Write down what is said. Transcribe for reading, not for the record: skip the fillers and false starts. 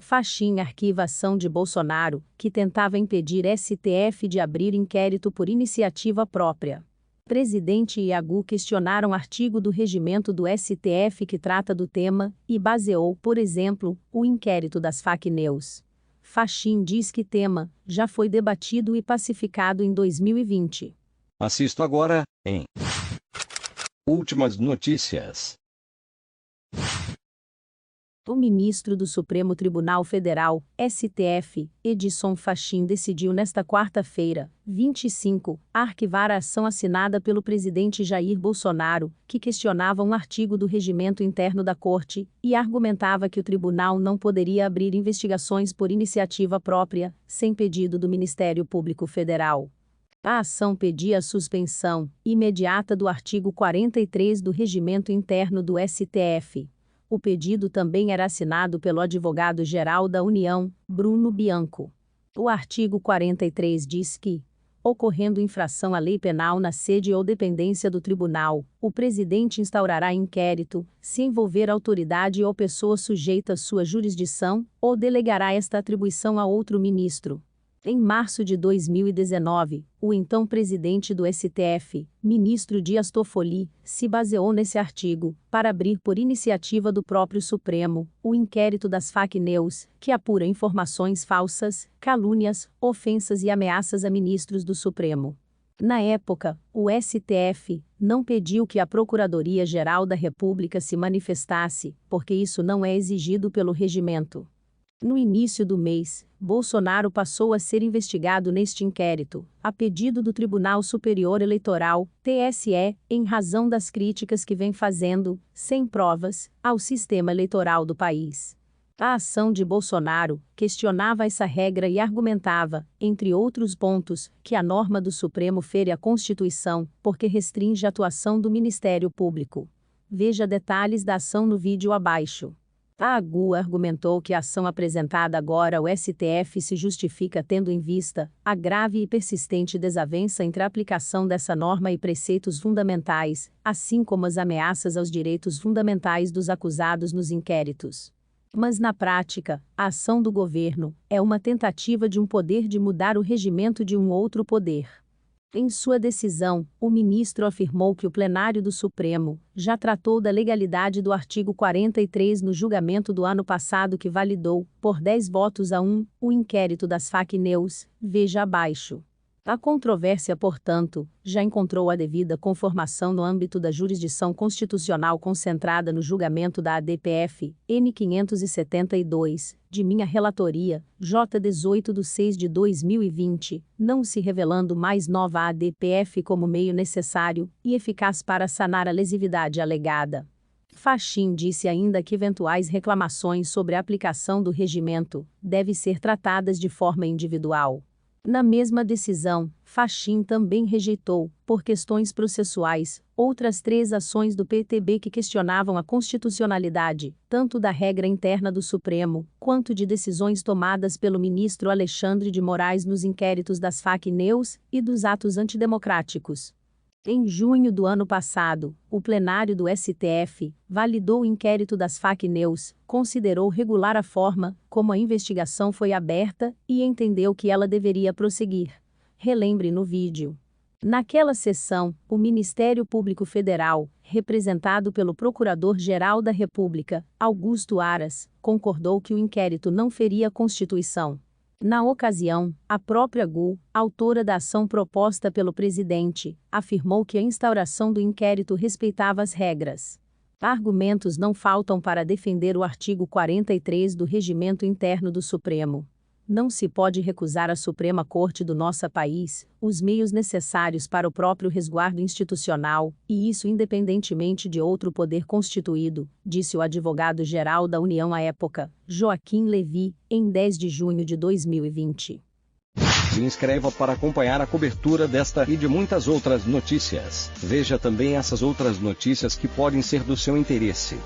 Fachin arquiva ação de Bolsonaro, que tentava impedir STF de abrir inquérito por iniciativa própria. Presidente e AGU questionaram artigo do regimento do STF que trata do tema, e baseou, por exemplo, o inquérito das fake news. Fachin diz que tema já foi debatido e pacificado em 2020. Assisto agora, em Últimas Notícias. O ministro do Supremo Tribunal Federal, STF, Edson Fachin decidiu nesta quarta-feira, 25, arquivar a ação assinada pelo presidente Jair Bolsonaro, que questionava um artigo do regimento interno da Corte, e argumentava que o tribunal não poderia abrir investigações por iniciativa própria, sem pedido do Ministério Público Federal. A ação pedia a suspensão imediata do artigo 43 do regimento interno do STF. O pedido também era assinado pelo advogado-geral da União, Bruno Bianco. O artigo 43 diz que, ocorrendo infração à lei penal na sede ou dependência do tribunal, o presidente instaurará inquérito, se envolver autoridade ou pessoa sujeita à sua jurisdição, ou delegará esta atribuição a outro ministro. Em março de 2019, o então presidente do STF, ministro Dias Toffoli, se baseou nesse artigo para abrir por iniciativa do próprio Supremo o inquérito das fake news, que apura informações falsas, calúnias, ofensas e ameaças a ministros do Supremo. Na época, o STF não pediu que a Procuradoria-Geral da República se manifestasse, porque isso não é exigido pelo regimento. No início do mês, Bolsonaro passou a ser investigado neste inquérito, a pedido do Tribunal Superior Eleitoral, TSE, em razão das críticas que vem fazendo, sem provas, ao sistema eleitoral do país. A ação de Bolsonaro questionava essa regra e argumentava, entre outros pontos, que a norma do Supremo fere a Constituição, porque restringe a atuação do Ministério Público. Veja detalhes da ação no vídeo abaixo. A AGU argumentou que a ação apresentada agora ao STF se justifica tendo em vista a grave e persistente desavença entre a aplicação dessa norma e preceitos fundamentais, assim como as ameaças aos direitos fundamentais dos acusados nos inquéritos. Mas na prática, a ação do governo é uma tentativa de um poder de mudar o regimento de um outro poder. Em sua decisão, o ministro afirmou que o plenário do Supremo já tratou da legalidade do artigo 43 no julgamento do ano passado que validou, por 10 votos a 1, o inquérito das fake news, veja abaixo. A controvérsia, portanto, já encontrou a devida conformação no âmbito da jurisdição constitucional concentrada no julgamento da ADPF, N 572, de minha relatoria, J 18/6/2020, não se revelando mais nova a ADPF como meio necessário e eficaz para sanar a lesividade alegada. Fachin disse ainda que eventuais reclamações sobre a aplicação do regimento devem ser tratadas de forma individual. Na mesma decisão, Fachin também rejeitou, por questões processuais, outras 3 ações do PTB que questionavam a constitucionalidade, tanto da regra interna do Supremo, quanto de decisões tomadas pelo ministro Alexandre de Moraes nos inquéritos das fake news e dos atos antidemocráticos. Em junho do ano passado, o plenário do STF validou o inquérito das fake news, considerou regular a forma como a investigação foi aberta e entendeu que ela deveria prosseguir. Relembre no vídeo. Naquela sessão, o Ministério Público Federal, representado pelo Procurador-Geral da República, Augusto Aras, concordou que o inquérito não feria a Constituição. Na ocasião, a própria AGU, autora da ação proposta pelo presidente, afirmou que a instauração do inquérito respeitava as regras. Argumentos não faltam para defender o artigo 43 do Regimento Interno do Supremo. Não se pode recusar à Suprema Corte do nosso país os meios necessários para o próprio resguardo institucional, e isso independentemente de outro poder constituído, disse o advogado-geral da União à época, Joaquim Levy, em 10 de junho de 2020. Se inscreva para acompanhar a cobertura desta e de muitas outras notícias. Veja também essas outras notícias que podem ser do seu interesse.